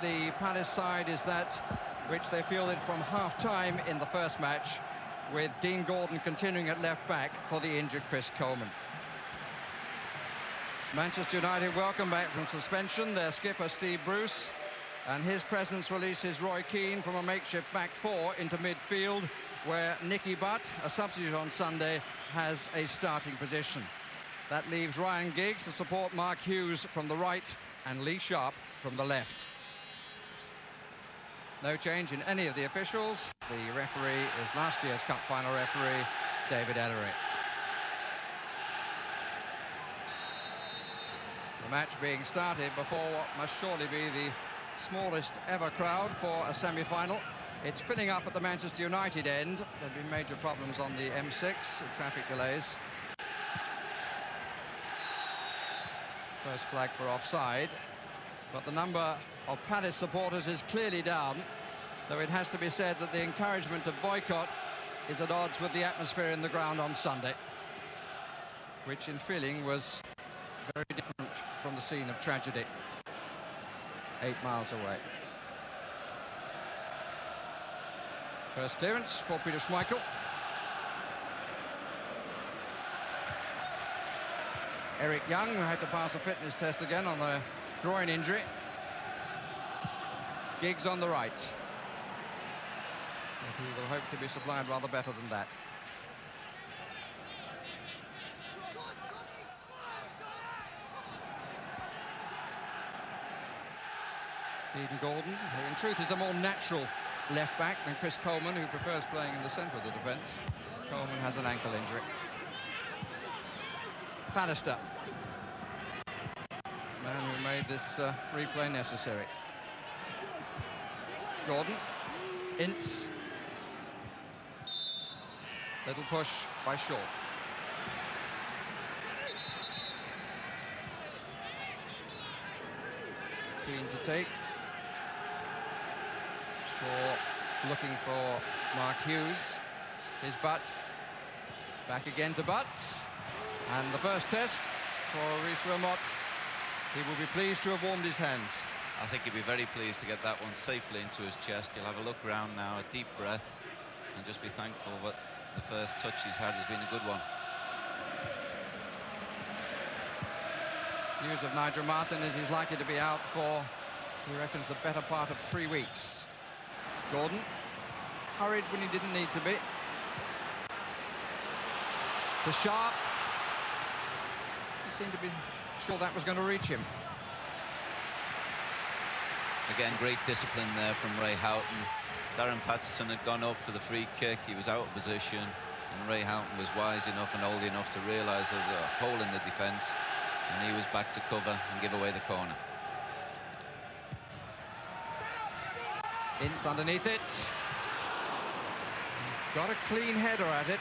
the Palace side is that which they fielded from half-time in the first match, with Dean Gordon continuing at left-back for the injured Chris Coleman. Manchester United welcome back from suspension their skipper Steve Bruce, and his presence releases Roy Keane from a makeshift back four into midfield, where Nicky Butt, a substitute on Sunday, has a starting position. That leaves Ryan Giggs to support Mark Hughes from the right and Lee Sharp from the left. No change in any of the officials. The referee is last year's cup final referee, David Ellery. The match being started before what must surely be the smallest ever crowd for a semi-final. It's filling up at the Manchester United end. There have been major problems on the M6, traffic delays. First flag for offside, but the number of Palace supporters is clearly down, though it has to be said that the encouragement to boycott is at odds with the atmosphere in the ground on Sunday, which in feeling was very different from the scene of tragedy 8 miles away. First clearance for Peter Schmeichel. Eric Young, who had to pass a fitness test again on a groin injury. Giggs on the right. But he will hope to be supplied rather better than that. Dean Gordon, who in truth is a more natural left-back than Chris Coleman, who prefers playing in the centre of the defence. Coleman has an ankle injury. Pallister, man who made this replay necessary. Gordon, Ince. Little push by Shaw. Keen to take. Shaw looking for Mark Hughes. His Butt. Back again to Butts. And the first test for Rhys Wilmot. He will be pleased to have warmed his hands. I think he'll be very pleased to get that one safely into his chest. He'll have a look round now, a deep breath, and just be thankful that the first touch he's had has been a good one. News of Nigel Martin is he's likely to be out for, he reckons, the better part of 3 weeks. Gordon, hurried when he didn't need to be. To Sharp. He seemed to be sure that was going to reach him. Again, great discipline there from Ray Houghton. Darren Patterson had gone up for the free kick. He was out of position, and Ray Houghton was wise enough and old enough to realise there was a hole in the defence, and he was back to cover and give away the corner. Ince underneath it. Got a clean header at it.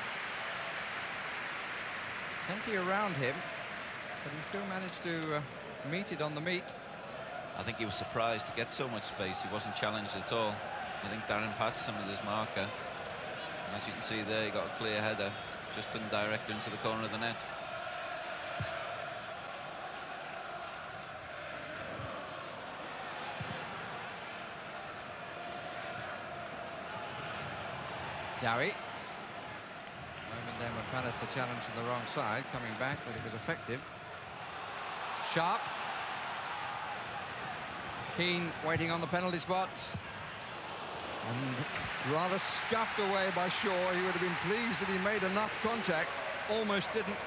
Plenty around him, but he still managed to meet it on the meat. I think he was surprised to get so much space. He wasn't challenged at all. I think Darren Patterson with his marker. And as you can see there, he got a clear header. Just couldn't direct it into the corner of the net. Dowie. Moment then with Pallister challenged from the wrong side, coming back, but it was effective. Sharp. Keane waiting on the penalty spot. And rather scuffed away by Shaw. He would have been pleased that he made enough contact. Almost didn't.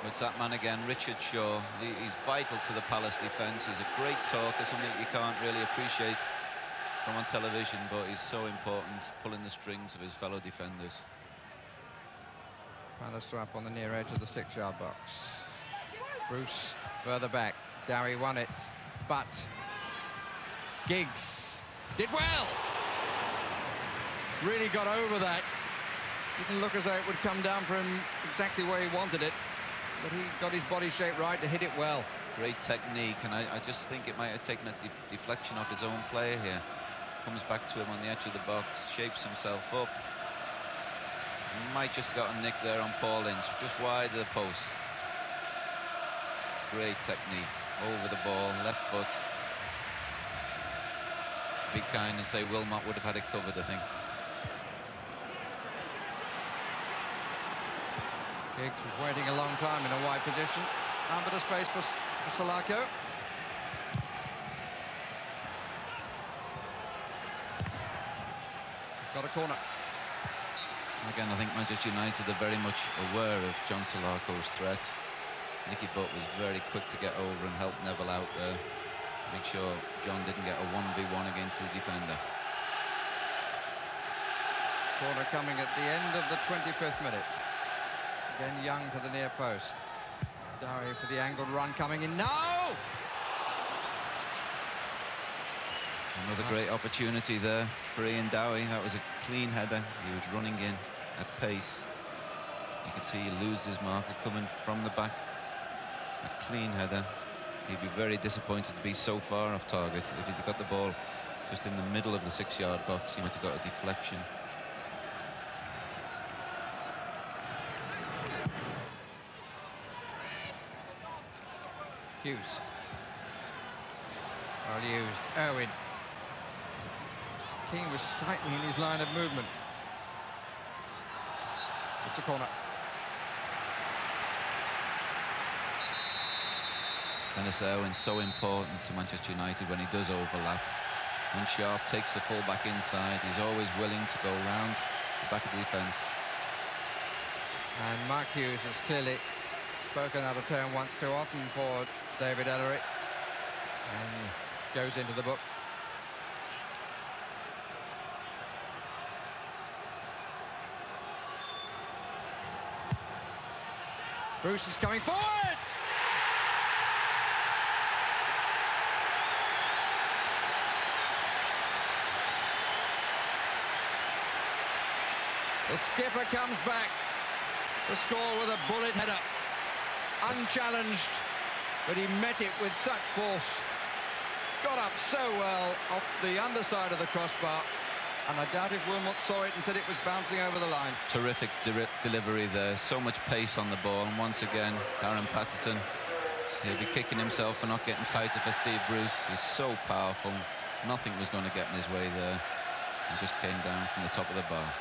It's that man again, Richard Shaw. He's vital to the Palace defence. He's a great talker, something you can't really appreciate from on television, but he's so important, pulling the strings of his fellow defenders. Pallister up on the near edge of the 6-yard box. Bruce further back. Dowie won it. But Giggs did well. Really got over that. Didn't look as though it would come down for him exactly where he wanted it, but he got his body shape right to hit it well. Great technique, and I just think it might have taken a deflection off his own player here. Comes back to him on the edge of the box, shapes himself up. Might just got a nick there on Paul Ince, just wide of the post. Great technique, over the ball, left foot. be kind and say Wilmot would have had it covered, I think. Giggs was waiting a long time in a wide position. A bit of space for Salako. He's got a corner. Again, I think Manchester United are very much aware of John Salako's threat. Nicky Butt was very quick to get over and help Neville out there. Make sure John didn't get a 1v1 against the defender. Corner coming at the end of the 25th minute. Again, Young to the near post. Dowie for the angled run coming in. No! Another great opportunity there for Ian Dowie. That was a clean header. He was running in at pace. You can see he loses his marker coming from the back. A clean header. He'd be very disappointed to be so far off target. If he'd got the ball just in the middle of the 6-yard box, he might have got a deflection. Hughes. Well used. Owen. Keane was slightly in his line of movement. It's a corner. Dennis Irwin's so important to Manchester United when he does overlap. When Sharp takes the full-back inside, he's always willing to go round the back of the defence. And Mark Hughes has clearly spoken out of turn once too often for David Ellery. And goes into the book. Bruce is coming forward! The skipper comes back to score with a bullet header. Unchallenged, but he met it with such force. Got up so well off the underside of the crossbar, and I doubt if Wilmot saw it until it was bouncing over the line. Terrific delivery there, so much pace on the ball, and once again, Darren Patterson, he'll be kicking himself for not getting tighter for Steve Bruce. He's so powerful, nothing was going to get in his way there. He just came down from the top of the bar.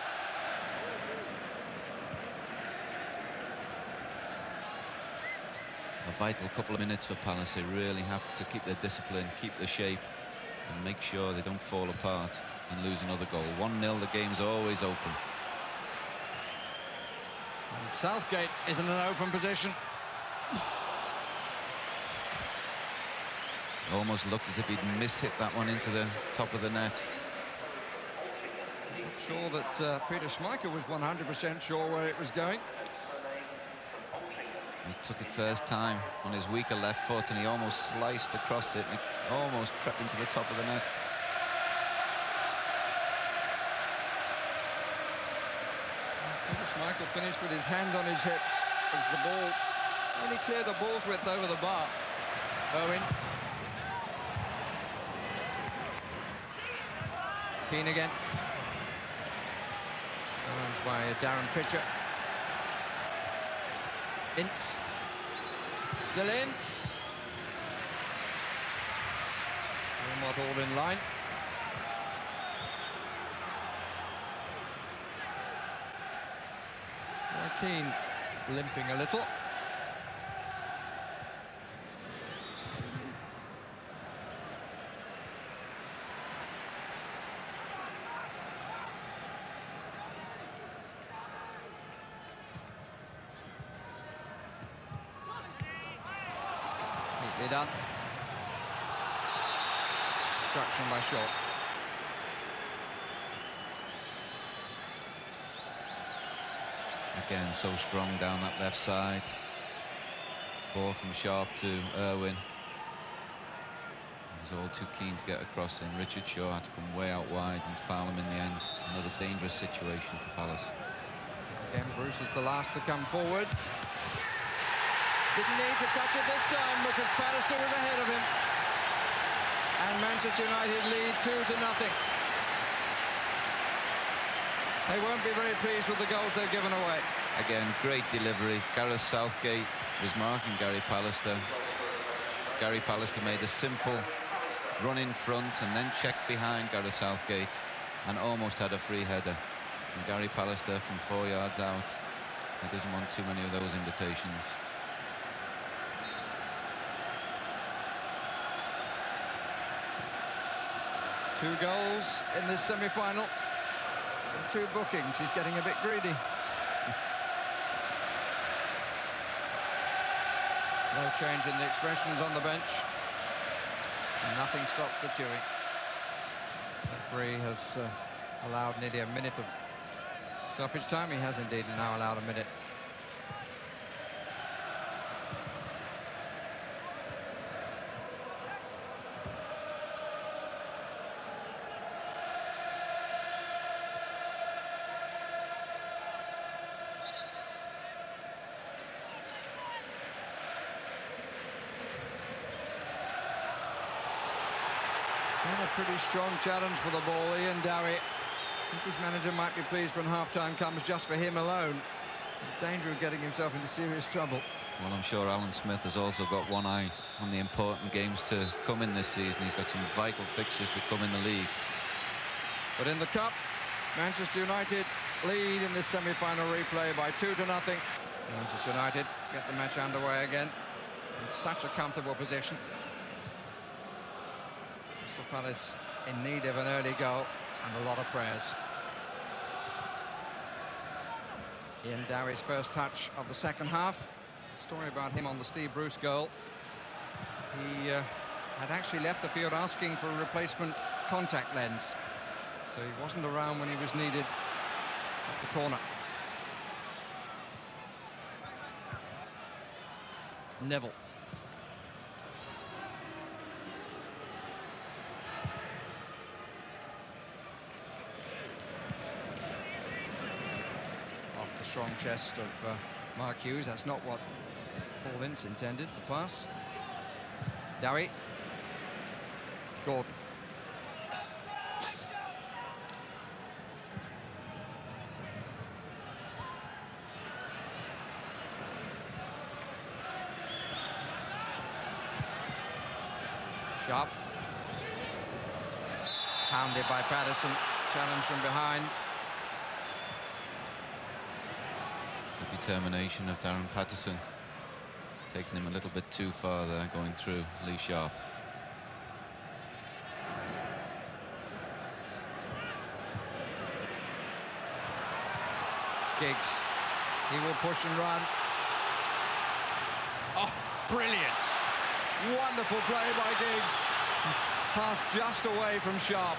A vital couple of minutes for Palace. They really have to keep their discipline, keep the shape, and make sure they don't fall apart and lose another goal. 1-0, the game's always open. And Southgate is in an open position. Almost looked as if he'd mishit that one into the top of the net. Not sure that Peter Schmeichel was 100% sure where it was going. He took it first time on his weaker left foot, and he almost sliced across it, and it almost crept into the top of the net. Peter Schmeichel finished with his hand on his hips as the ball only cleared the ball's width over the bar. Owen. Keane again. Challenged by Darren Pitcher. Ince. Still Ince. Wilmot all in line. Keane limping a little. Neatly done. Obstruction by Shaw. Again, so strong down that left side. Ball from Sharp to Irwin. He was all too keen to get across him. Richard Shaw had to come way out wide and foul him in the end. Another dangerous situation for Palace. Again, Bruce is the last to come forward. Didn't need to touch it this time because Pallister was ahead of him. And Manchester United lead 2-0. They won't be very pleased with the goals they've given away. Again, great delivery. Gareth Southgate was marking Gary Pallister. Gary Pallister made a simple run in front and then check behind Gareth Southgate, and almost had a free header. And Gary Pallister from 4 yards out. He doesn't want too many of those invitations. Two goals in this semi-final and 2 bookings. He's getting a bit greedy. No change in the expressions on the bench. And nothing stops the chewing. The referee has allowed nearly a minute of stoppage time. He has indeed now allowed a minute. And a pretty strong challenge for the ball, Ian Dowie. I think his manager might be pleased when half-time comes just for him alone. In danger of getting himself into serious trouble. Well, I'm sure Alan Smith has also got one eye on the important games to come in this season. He's got some vital fixtures to come in the league. But in the Cup, Manchester United lead in this semi-final replay by 2-0. Manchester United get the match underway again in such a comfortable position. Crystal Palace in need of an early goal and a lot of prayers. Ian Dowie's first touch of the second half. A story about him on the Steve Bruce goal. He had actually left the field asking for a replacement contact lens, so he wasn't around when he was needed at the corner. Neville. Off the strong chest of Mark Hughes. That's not what Paul Ince intended, the pass. Dowie. Gordon. Sharp. Hounded by Patterson. Challenge from behind. The determination of Darren Patterson, taking him a little bit too far there, going through Lee Sharp. Giggs. He will push and run. Oh, brilliant. Wonderful play by Giggs. Passed just away from Sharp.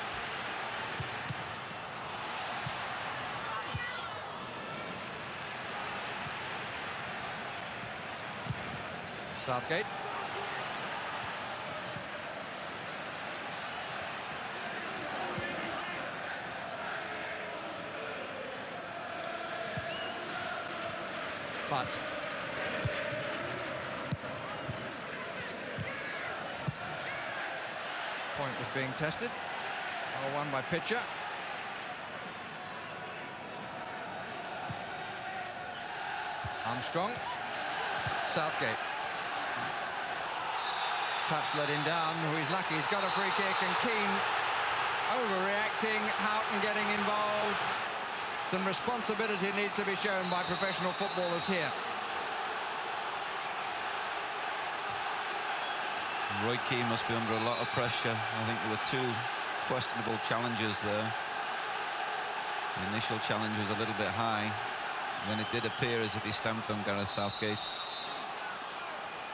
Southgate. But point was being tested. Won by Pitcher. Armstrong. Southgate. Touch let him down. He's lucky. He's got a free kick, and Keane overreacting. Houghton getting involved. Some responsibility needs to be shown by professional footballers here. Roy Keane must be under a lot of pressure. I think there were 2 questionable challenges there. The initial challenge was a little bit high. Then it did appear as if he stamped on Gareth Southgate.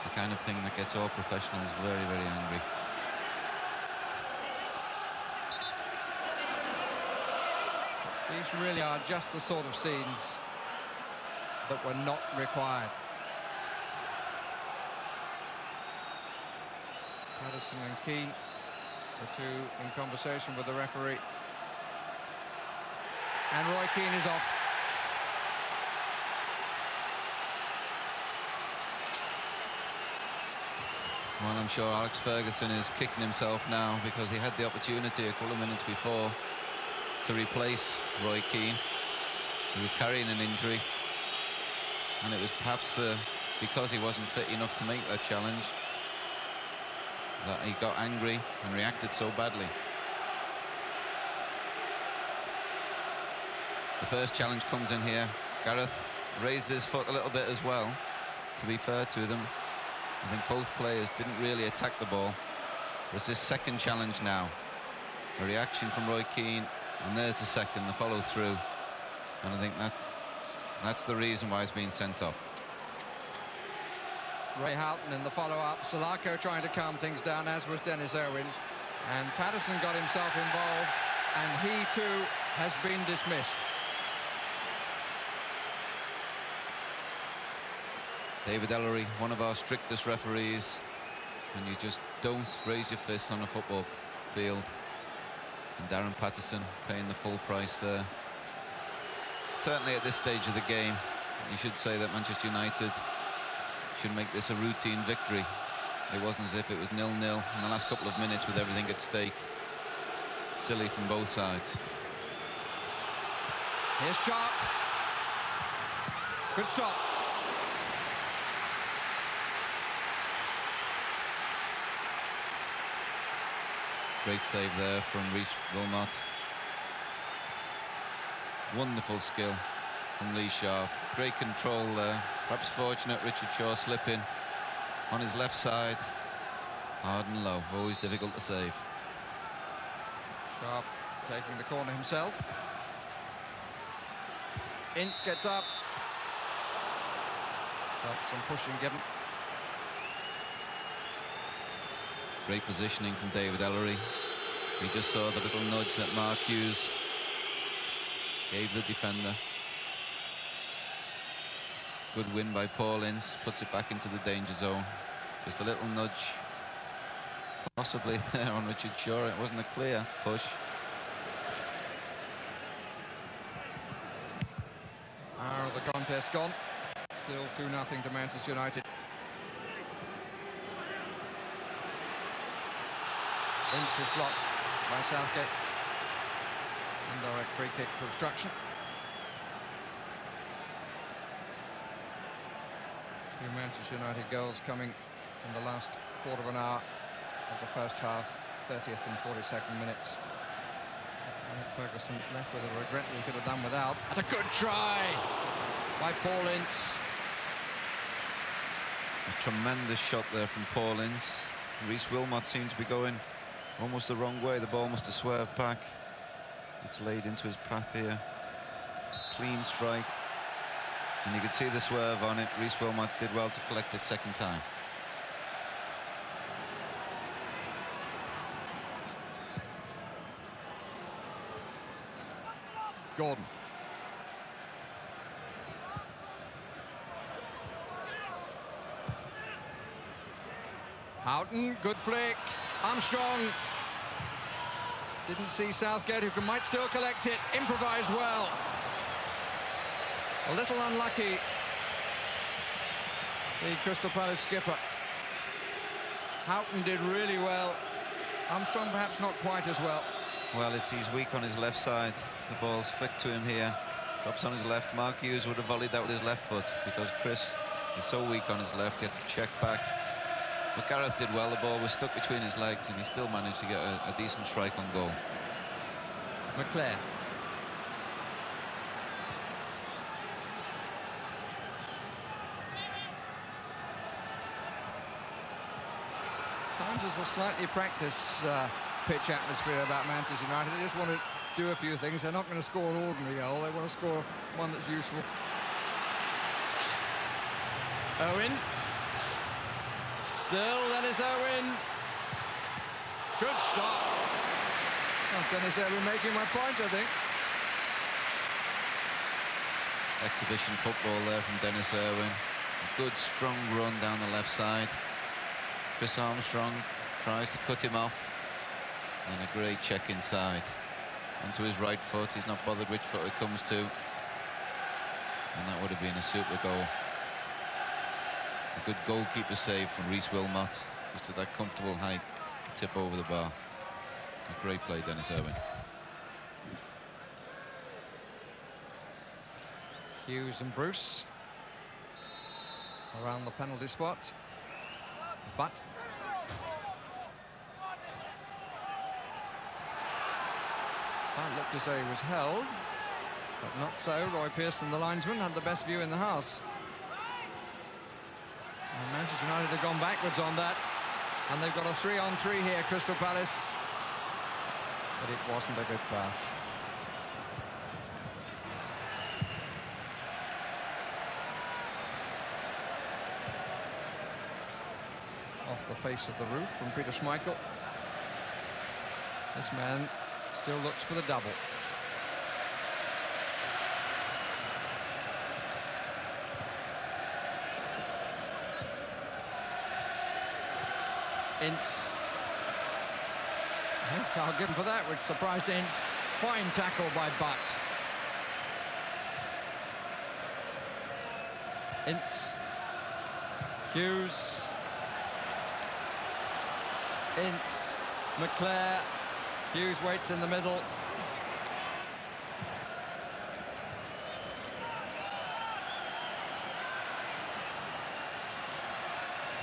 The kind of thing that gets all professionals very, very angry. These really are just the sort of scenes that were not required. Patterson and Keane, the two in conversation with the referee. And Roy Keane is off. Well, I'm sure Alex Ferguson is kicking himself now, because he had the opportunity a couple of minutes before to replace Roy Keane. He was carrying an injury, and it was perhaps because he wasn't fit enough to make that challenge. that he got angry and reacted so badly. The first challenge comes in here. Gareth raised his foot a little bit as well, to be fair to them. I think both players didn't really attack the ball. There's this second challenge now. A reaction from Roy Keane, and there's the second, the follow through. And I think that's the reason why he's been sent off. Ray Houghton in the follow-up. Salako trying to calm things down, as was Dennis Irwin. And Patterson got himself involved, and he too has been dismissed. David Ellery, one of our strictest referees, and you just don't raise your fists on a football field. And Darren Patterson paying the full price there. Certainly at this stage of the game, you should say that Manchester United should make this a routine victory. It wasn't as if it was 0-0 in the last couple of minutes with everything at stake. Silly from both sides. Here's Sharp. Good stop. Great save there from Reece Wilmot. Wonderful skill from Lee Sharp. Great control there. Perhaps fortunate Richard Shaw slipping on his left side. Hard and low, always difficult to save. Sharp taking the corner himself. Ince gets up. But some pushing given. Great positioning from David Ellery. He just saw the little nudge that Mark Hughes gave the defender. Good win by Paul Ince, puts it back into the danger zone. Just a little nudge, possibly there on Richard Shaw. It wasn't a clear push. Hour of the contest gone. Still 2-0 to Manchester United. Ince was blocked by Southgate. Indirect free kick for obstruction. Two Manchester United goals coming in the last quarter of an hour of the first half, 30th and 42nd minutes. I think Ferguson left with a regret that he could have done without. That's a good try by Paul Ince. A tremendous shot there from Paul Ince. Reece Wilmot seemed to be going almost the wrong way. The ball must have swerved back. It's laid into his path here. Clean strike. And you could see the swerve on it. Reece Wilmot did well to collect it second time. Gordon. Houghton, good flick. Armstrong. Didn't see Southgate, who might still collect it. Improvised well. A little unlucky, the Crystal Palace skipper. Houghton did really well. Armstrong perhaps not quite as well. Well, he's weak on his left side. The ball's flicked to him here. Drops on his left. Mark Hughes would have volleyed that with his left foot because Chris is so weak on his left. He had to check back. But Gareth did well. The ball was stuck between his legs and he still managed to get a decent strike on goal. McClare. Times there's a slightly practice pitch atmosphere about Manchester United. They just want to do a few things. They're not going to score an ordinary goal. They want to score one that's useful. Owen. Still Dennis Owen. Good stop. Well, Dennis Owen making my point, I think. Exhibition football there from Dennis Irwin. A good strong run down the left side. Chris Armstrong tries to cut him off. And a great check inside. Onto his right foot. He's not bothered which foot it comes to. And that would have been a super goal. A good goalkeeper save from Reece Wilmot. Just at that comfortable height. Tip over the bar. A great play, Dennis Irwin. Hughes and Bruce around the penalty spot. But That looked as though he was held, but not so. Roy Pearson, the linesman, had the best view in the house. And Manchester United have gone backwards on that, and they've got a 3-on-3 here, Crystal Palace. But it wasn't a good pass. Off the face of the roof from Peter Schmeichel. This man still looks for the double. Ince. No foul given for that, which surprised Ince. Fine tackle by Butt. Ince. Hughes. Ince. McClare. Hughes waits in the middle.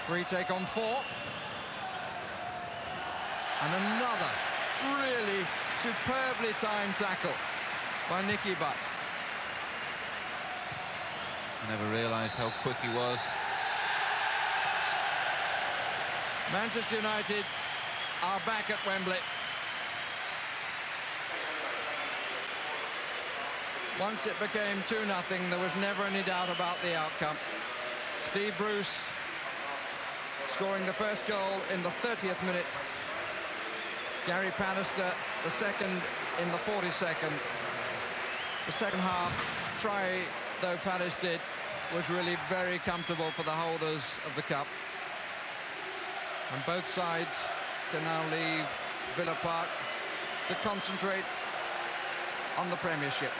Free take on 4. And another really superbly timed tackle by Nicky Butt. I never realised how quick he was. Manchester United are back at Wembley. Once it became 2-0, there was never any doubt about the outcome. Steve Bruce scoring the first goal in the 30th minute. Gary Pallister, the second in the 42nd. The second half, try though Palace did, was really very comfortable for the holders of the cup. And both sides can now leave Villa Park to concentrate on the Premiership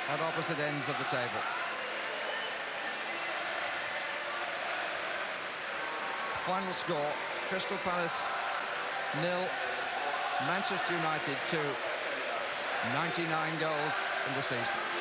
at opposite ends of the table. Final score, Crystal Palace 0, Manchester United 2, 99 goals in the season.